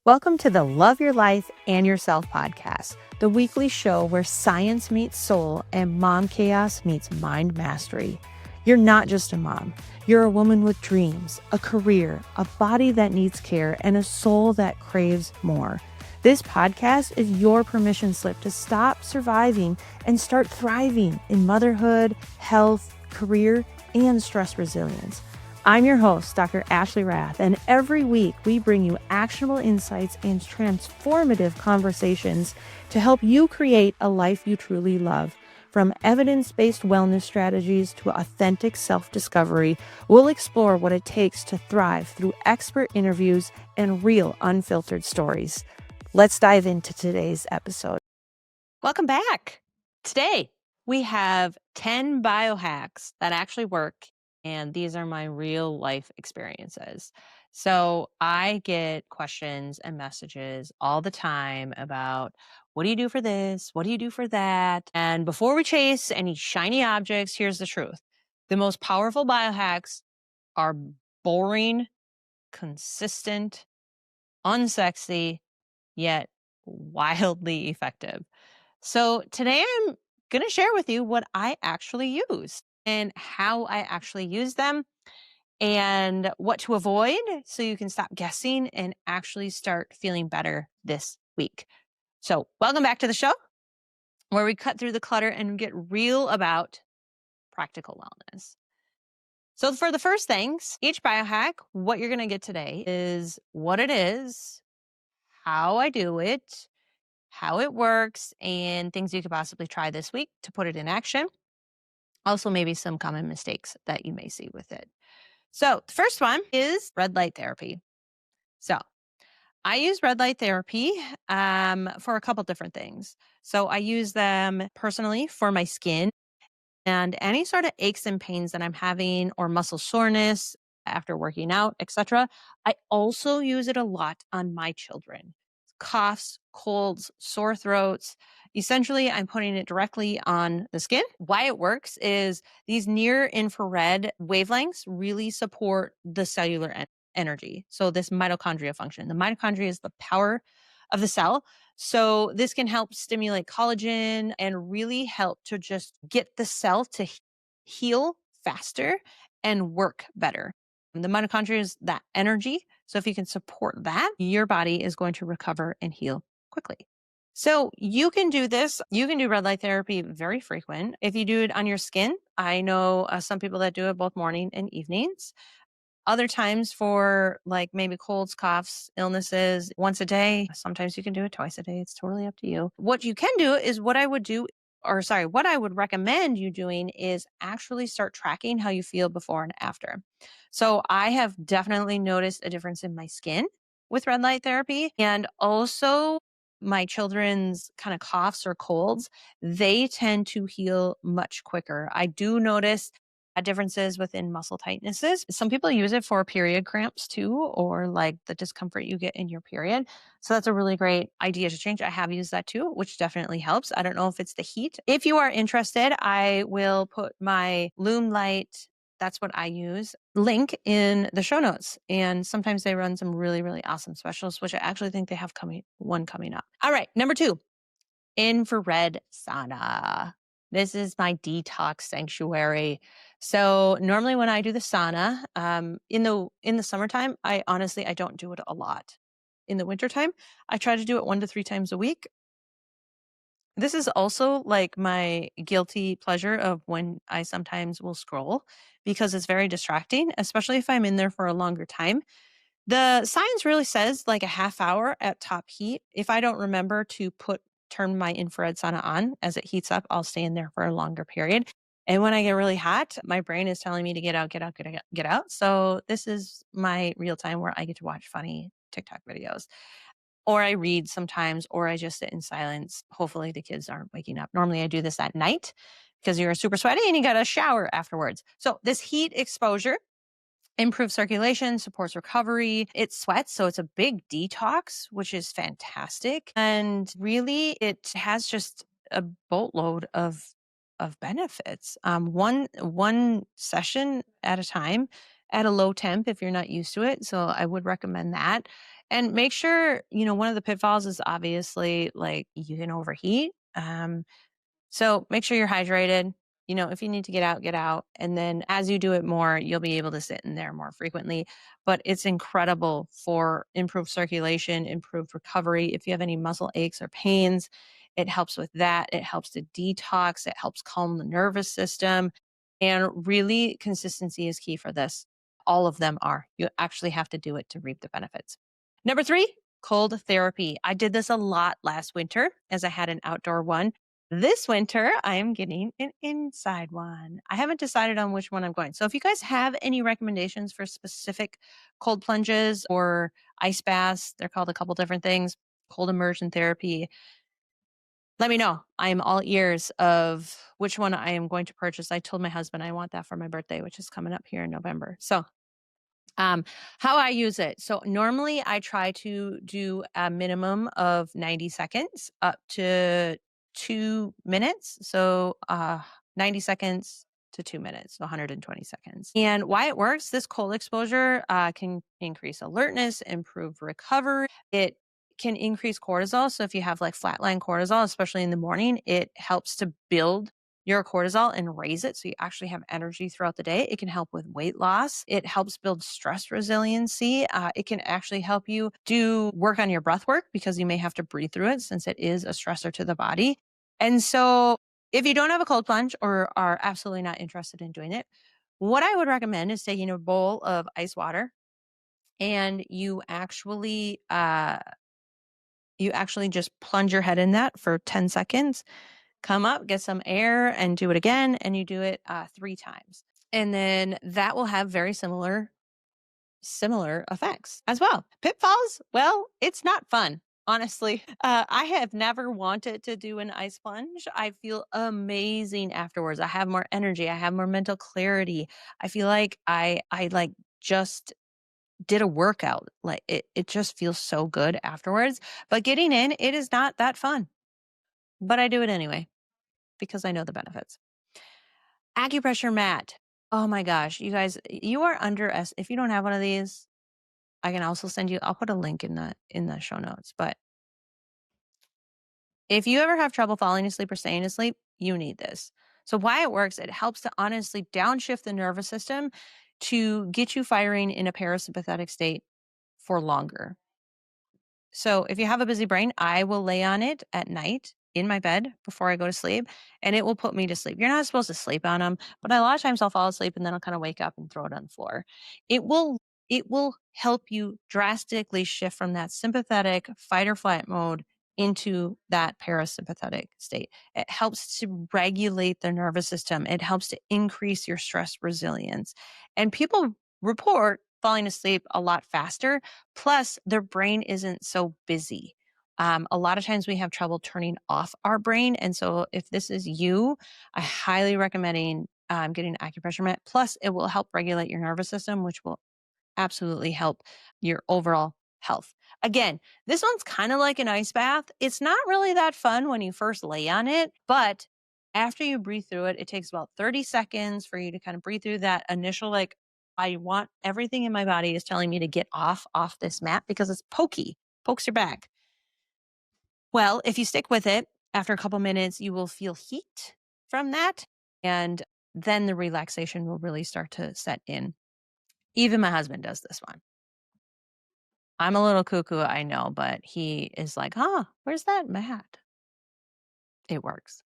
Welcome to the Love Your Life and Yourself podcast, the weekly show where science meets soul and mom chaos meets mind mastery. You're not just a mom. You're a woman with dreams, a career, a body that needs care, and a soul that craves more. This podcast is your permission slip to stop surviving and start thriving in motherhood, health, career, and stress resilience. I'm your host, Dr. Ashley Rath, and every week we bring you actionable insights and transformative conversations to help you create a life you truly love. From evidence-based wellness strategies to authentic self-discovery, we'll explore what it takes to thrive through expert interviews and real unfiltered stories. Let's dive into today's episode. Welcome back. Today, we have 10 biohacks that actually work. And these are my real life experiences. So I get questions and messages all the time about what do you do for this? What do you do for that? And before we chase any shiny objects, here's the truth. The most powerful biohacks are boring, consistent, unsexy, yet wildly effective. So today I'm going to share with you what I actually use and how I actually use them and what to avoid so you can stop guessing and actually start feeling better this week. So welcome back to the show where we cut through the clutter and get real about practical wellness. So for the first things, each biohack, what you're going to get today is what it is, how I do it, how it works, and things you could possibly try this week to put it in action. Also, maybe some common mistakes that you may see with it. So the first one is red light therapy. So I use red light therapy for a couple different things. So I use them personally for my skin and any sort of aches and pains that I'm having or muscle soreness after working out, etc. I also use it a lot on my children. Coughs, colds, sore throats. Essentially, I'm putting it directly on the skin. Why it works is these near infrared wavelengths really support the cellular energy. So this mitochondria function. The mitochondria is the power of the cell. So this can help stimulate collagen and really help to just get the cell to heal faster and work better. And the mitochondria is that energy. So if you can support that, your body is going to recover and heal quickly. So you can do this. You can do red light therapy very frequent. If you do it on your skin, I know some people that do it both morning and evenings. Other times for like maybe colds, coughs, illnesses, once a day. Sometimes you can do it twice a day. It's totally up to you. What you can do is what I would recommend you doing is actually start tracking how you feel before and after. So I have definitely noticed a difference in my skin with red light therapy, and also my children's kind of coughs or colds, they tend to heal much quicker. I do notice differences within muscle tightnesses. Some people use it for period cramps too, or like the discomfort you get in your period. So that's a really great idea to change. I have used that too, which definitely helps. I don't know if it's the heat. If you are interested, I will put my Loom Light, that's what I use, link in the show notes. And sometimes they run some really, really awesome specials, which I actually think they have one coming up. All right, number 2, infrared sauna. This is my detox sanctuary. So normally when I do the sauna, in the summertime, I don't do it a lot. In the wintertime, I try to do it 1 to 3 times a week. This is also like my guilty pleasure of when I sometimes will scroll because it's very distracting, especially if I'm in there for a longer time. The science really says like a half hour at top heat. If I don't remember to turn my infrared sauna on as it heats up, I'll stay in there for a longer period. And when I get really hot, my brain is telling me to get out, get out, get out, get out. So this is my real time where I get to watch funny TikTok videos. Or I read sometimes, or I just sit in silence. Hopefully the kids aren't waking up. Normally I do this at night because you're super sweaty and you got to shower afterwards. So this heat exposure improves circulation, supports recovery. It sweats, so it's a big detox, which is fantastic. And really, it has just a boatload of benefits. One session at a time at a low temp if you're not used to it. So I would recommend that. And make sure, one of the pitfalls is obviously like you can overheat. So make sure you're hydrated. If you need to get out, get out. And then as you do it more, you'll be able to sit in there more frequently. But it's incredible for improved circulation, improved recovery. If you have any muscle aches or pains, it helps with that. It helps to detox, it helps calm the nervous system. And really, consistency is key for this. All of them are. You actually have to do it to reap the benefits. Number three, cold therapy. I did this a lot last winter as I had an outdoor one. This winter, I am getting an inside one. I haven't decided on which one I'm going. So if you guys have any recommendations for specific cold plunges or ice baths, they're called a couple different things, cold immersion therapy, let me know. I am all ears of which one I am going to purchase. I told my husband I want that for my birthday, which is coming up here in November. So um, how I use it. So normally I try to do a minimum of 90 seconds up to 2 minutes. So 90 seconds to 2 minutes, so 120 seconds. And why it works, this cold exposure can increase alertness, improve recovery. It can increase cortisol. So if you have like flatline cortisol, especially in the morning, it helps to build your cortisol and raise it so you actually have energy throughout the day. It can help with weight loss. It helps build stress resiliency. It can actually help you do work on your breath work because you may have to breathe through it since it is a stressor to the body. And so if you don't have a cold plunge or are absolutely not interested in doing it, what I would recommend is taking a bowl of ice water and you actually just plunge your head in that for 10 seconds, come up, get some air, and do it again. And you do it 3 times. And then that will have very similar effects as well. Pitfalls? Well, it's not fun. Honestly, I have never wanted to do an ice plunge. I feel amazing afterwards. I have more energy. I have more mental clarity. I feel like I like just did a workout. Like it just feels so good afterwards. But getting in, it is not that fun. But I do it anyway because I know the benefits. Acupressure mat. Oh my gosh, you guys, you are if you don't have one of these, I can also send you, I'll put a link in the show notes. But if you ever have trouble falling asleep or staying asleep, you need this. So why it works, it helps to honestly downshift the nervous system to get you firing in a parasympathetic state for longer. So if you have a busy brain, I will lay on it at night in my bed before I go to sleep, and it will put me to sleep. You're not supposed to sleep on them, but a lot of times I'll fall asleep and then I'll kind of wake up and throw it on the floor. It will it will help you drastically shift from that sympathetic fight or flight mode into that parasympathetic state. It helps to regulate the nervous system. It helps to increase your stress resilience. And people report falling asleep a lot faster. Plus, their brain isn't so busy. A lot of times we have trouble turning off our brain. And so, if this is you, I highly recommend getting an acupressure mat. Plus, it will help regulate your nervous system, which will absolutely help your overall health. Again, this one's kind of like an ice bath. It's not really that fun when you first lay on it, but after you breathe through it, it takes about 30 seconds for you to kind of breathe through that initial, like, I want everything in my body is telling me to get off this mat because it's pokes your back. Well, if you stick with it, after a couple minutes, you will feel heat from that. And then the relaxation will really start to set in. Even my husband does this one. I'm a little cuckoo, I know, but he is like, huh, where's that mat? It works.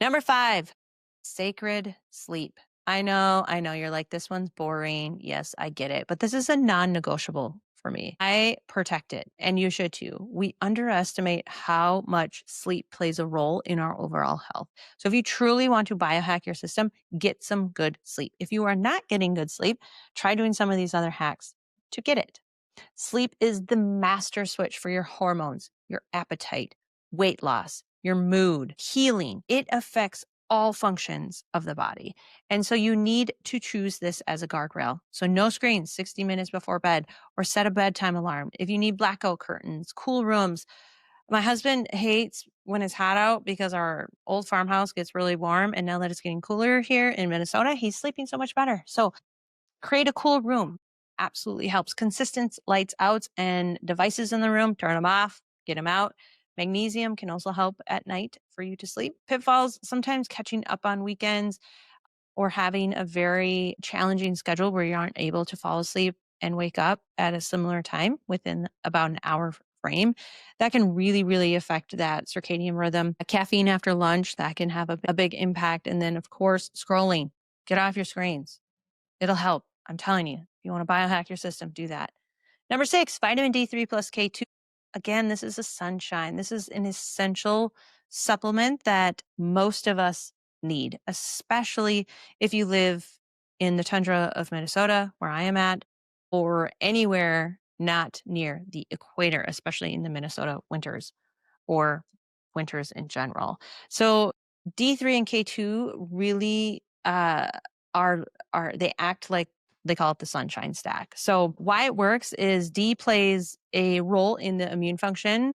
Number 5, sacred sleep. I know. You're like, this one's boring. Yes, I get it. But this is a non negotiable for me. I protect it, and you should too. We underestimate how much sleep plays a role in our overall health. So if you truly want to biohack your system, get some good sleep. If you are not getting good sleep, try doing some of these other hacks to get it. Sleep is the master switch for your hormones, your appetite, weight loss, your mood, healing. It affects all functions of the body. And so you need to choose this as a guardrail. So no screens 60 minutes before bed or set a bedtime alarm. If you need blackout curtains, cool rooms. My husband hates when it's hot out because our old farmhouse gets really warm. And now that it's getting cooler here in Minnesota, he's sleeping so much better. So create a cool room. absolutely helps. Consistent lights out and devices in the room, turn them off, get them out. Magnesium can also help at night for you to sleep. Pitfalls, sometimes catching up on weekends or having a very challenging schedule where you aren't able to fall asleep and wake up at a similar time within about an hour frame, that can really, really affect that circadian rhythm. Caffeine after lunch, that can have a big impact. And then, of course, scrolling. Get off your screens. It'll help. I'm telling you. If you want to biohack your system, do that. Number 6, vitamin D3 plus K2. Again, this is a sunshine. This is an essential supplement that most of us need, especially if you live in the tundra of Minnesota, where I am at, or anywhere not near the equator, especially in the Minnesota winters or winters in general. So D3 and K2 really are they act like, they call it the sunshine stack. So why it works is D plays a role in the immune function,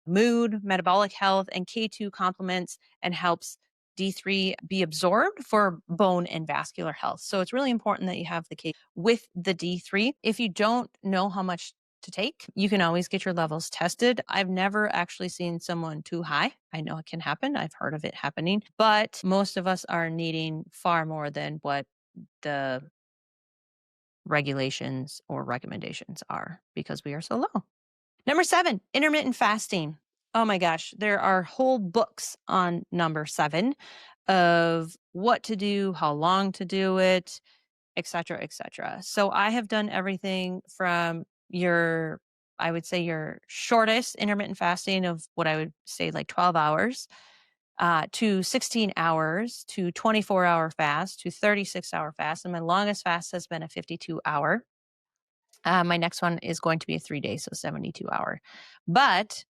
mood, metabolic health, and K2 complements and helps D3 be absorbed for bone and vascular health. So it's really important that you have the K with the D3. If you don't know how much to take, you can always get your levels tested. I've never actually seen someone too high. I know it can happen. I've heard of it happening, but most of us are needing far more than what the regulations or recommendations are because we are so low. Number 7, intermittent fasting. Oh my gosh, there are whole books on number 7 of what to do, how long to do it, et cetera, et cetera. So I have done everything from I would say your shortest intermittent fasting of what I would say like 12 hours to 16 hours to 24-hour fast to 36-hour fast. And my longest fast has been a 52-hour. My next one is going to be a 3-day, so 72-hour. But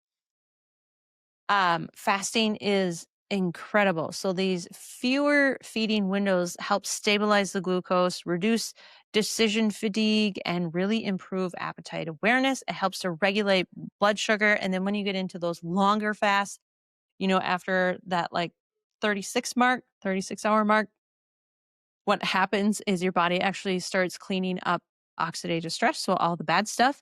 fasting is incredible. So these fewer feeding windows help stabilize the glucose, reduce decision fatigue, and really improve appetite awareness. It helps to regulate blood sugar. And then when you get into those longer fasts, after that like 36-hour mark, what happens is your body actually starts cleaning up oxidative stress, so all the bad stuff,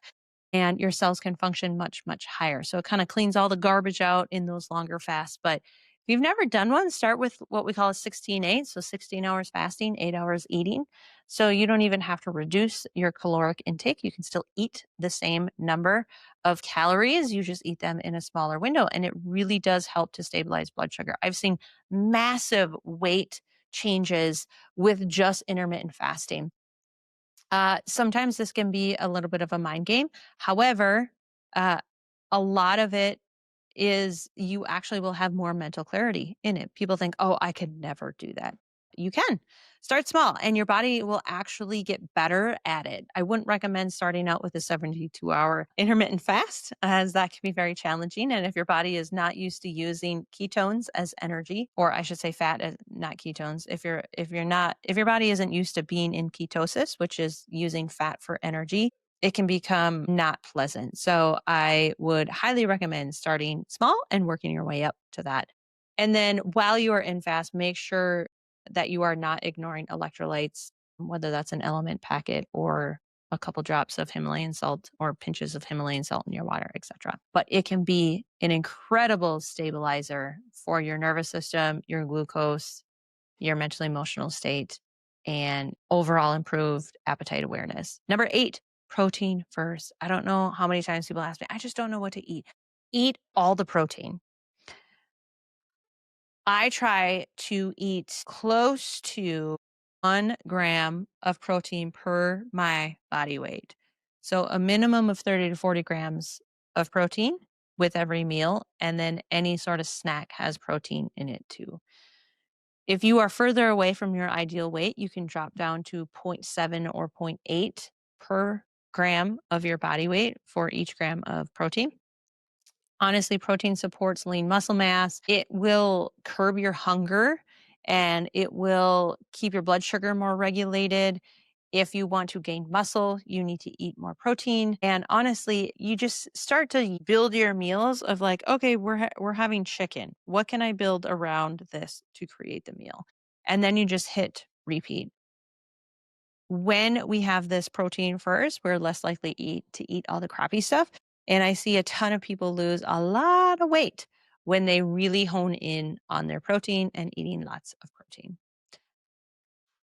and your cells can function much, much higher. So it kind of cleans all the garbage out in those longer fasts. But if you've never done one, start with what we call a 16-8. So 16 hours fasting, 8 hours eating. So you don't even have to reduce your caloric intake. You can still eat the same number of calories. You just eat them in a smaller window. And it really does help to stabilize blood sugar. I've seen massive weight changes with just intermittent fasting. Sometimes this can be a little bit of a mind game. However, uh, a lot of it is you actually will have more mental clarity in it. People think, oh, I could never do that. You can start small and your body will actually get better at it. I wouldn't recommend starting out with a 72-hour intermittent fast, as that can be very challenging. And if your body is not used to using ketones as energy, or I should say fat as not ketones, if your body isn't used to being in ketosis, which is using fat for energy, it can become not pleasant. So I would highly recommend starting small and working your way up to that. And then while you are in fast, make sure that you are not ignoring electrolytes, whether that's an element packet or a couple drops of Himalayan salt or pinches of Himalayan salt in your water, etc. But it can be an incredible stabilizer for your nervous system, your glucose, your mental emotional state, and overall improved appetite awareness. Number 8, protein first. I don't know how many times people ask me, I just don't know what to eat. Eat all the protein. I try to eat close to 1 gram of protein per my body weight. So a minimum of 30 to 40 grams of protein with every meal. And then any sort of snack has protein in it too. If you are further away from your ideal weight, you can drop down to 0.7 or 0.8 per gram of your body weight for each gram of protein. Honestly, protein supports lean muscle mass. It will curb your hunger and it will keep your blood sugar more regulated. If you want to gain muscle, you need to eat more protein. And honestly, you just start to build your meals of like, okay, we're having chicken. What can I build around this to create the meal? And then you just hit repeat. when we have this protein first, we're less likely to eat all the crappy stuff. And I see a ton of people lose a lot of weight when they really hone in on their protein and eating lots of protein.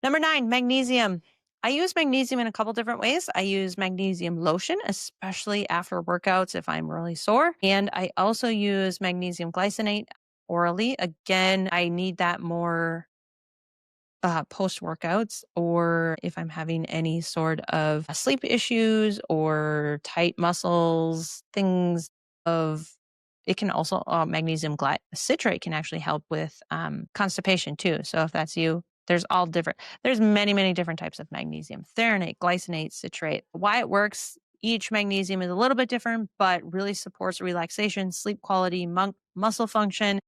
Number 9, magnesium. I use magnesium in a couple different ways. I use magnesium lotion, especially after workouts if I'm really sore. And I also use magnesium glycinate orally. Again, I need that more post workouts, or if I'm having any sort of sleep issues or tight muscles, things of it can also magnesium citrate can actually help with constipation too. So if that's you, there's many different types of magnesium: threonate, glycinate, citrate. Why it works, each magnesium is a little bit different, but really supports relaxation, sleep quality, muscle function.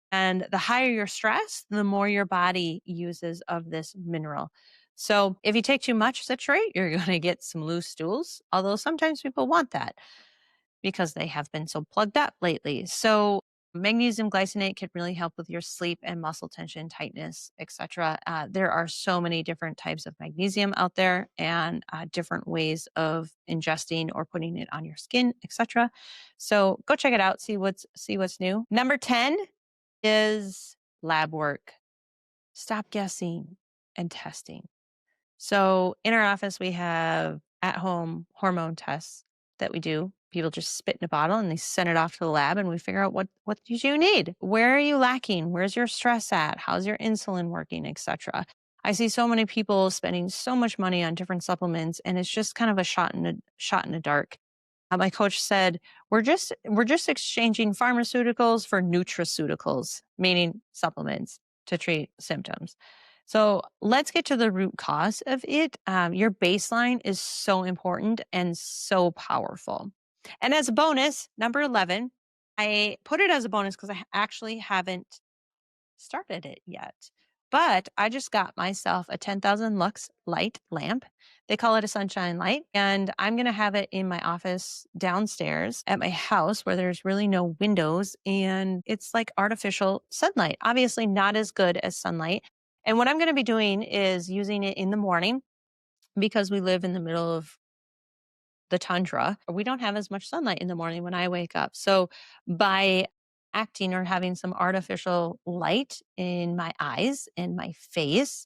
And the higher your stress, the more your body uses of this mineral. So if you take too much citrate, you're going to get some loose stools, although sometimes people want that because they have been so plugged up lately. So magnesium glycinate can really help with your sleep and muscle tension, tightness, etc. There are so many different types of magnesium out there, and different ways of ingesting or putting it on your skin, etc. So go check it out, see what's new. Number 10 is lab work. Stop guessing and testing. So in our office, we have at-home hormone tests that we do. People just spit in a bottle and they send it off to the lab, and we figure out what do you need? Where are you lacking? Where's your stress at? How's your insulin working, etc. I see so many people spending so much money on different supplements, and it's just kind of a shot in the dark. My coach said, we're just exchanging pharmaceuticals for nutraceuticals, meaning supplements to treat symptoms. So let's get to the root cause of it. Your baseline is so important and so powerful. And as a bonus, number 11, I put it as a bonus because I actually haven't started it yet. But I just got myself a 10,000 lux light lamp. They call it a sunshine light. And I'm going to have it in my office downstairs at my house where there's really no windows. And it's like artificial sunlight, obviously not as good as sunlight. And what I'm going to be doing is using it in the morning because we live in the middle of the tundra. We don't have as much sunlight in the morning when I wake up. So by acting or having some artificial light in my eyes and my face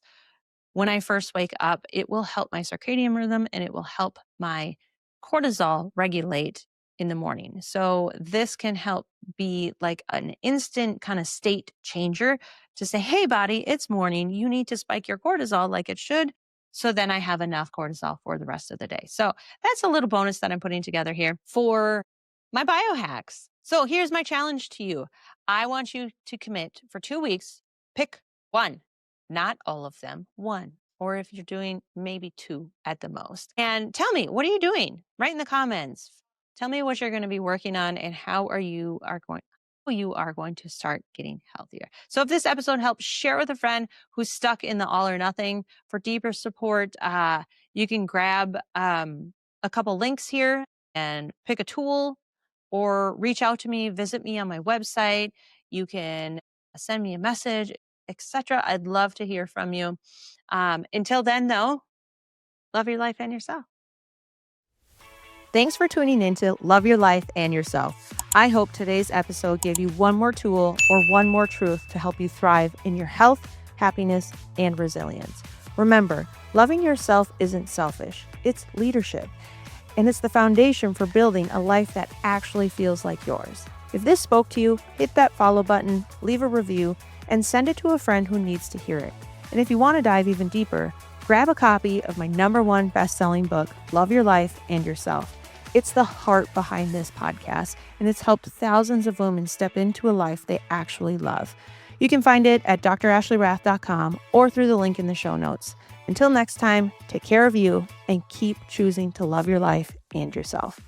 when I first wake up, it will help my circadian rhythm and it will help my cortisol regulate in the morning. So this can help be like an instant kind of state changer to say, hey, body, it's morning. You need to spike your cortisol like it should. So then I have enough cortisol for the rest of the day. So that's a little bonus that I'm putting together here for my biohacks. So here's my challenge to you. I want you to commit for 2 weeks, pick one, not all of them, one. Or if you're doing maybe 2 at the most. And tell me, what are you doing? Write in the comments. Tell me what you're going to be working on and how you are going to start getting healthier. So if this episode helps, share with a friend who's stuck in the all or nothing. For deeper support, you can grab a couple links here and pick a tool, or reach out to me, visit me on my website. You can send me a message, etc. I'd love to hear from you. Until then, though, love your life and yourself. Thanks for tuning in to Love Your Life and Yourself. I hope today's episode gave you one more tool or one more truth to help you thrive in your health, happiness, and resilience. Remember, loving yourself isn't selfish, it's leadership. And it's the foundation for building a life that actually feels like yours. If this spoke to you, hit that follow button, leave a review, and send it to a friend who needs to hear it. And if you want to dive even deeper, grab a copy of my #1 best-selling book, Love Your Life and Yourself. It's the heart behind this podcast, and it's helped thousands of women step into a life they actually love. You can find it at drashleyrath.com or through the link in the show notes. Until next time, take care of you and keep choosing to love your life and yourself.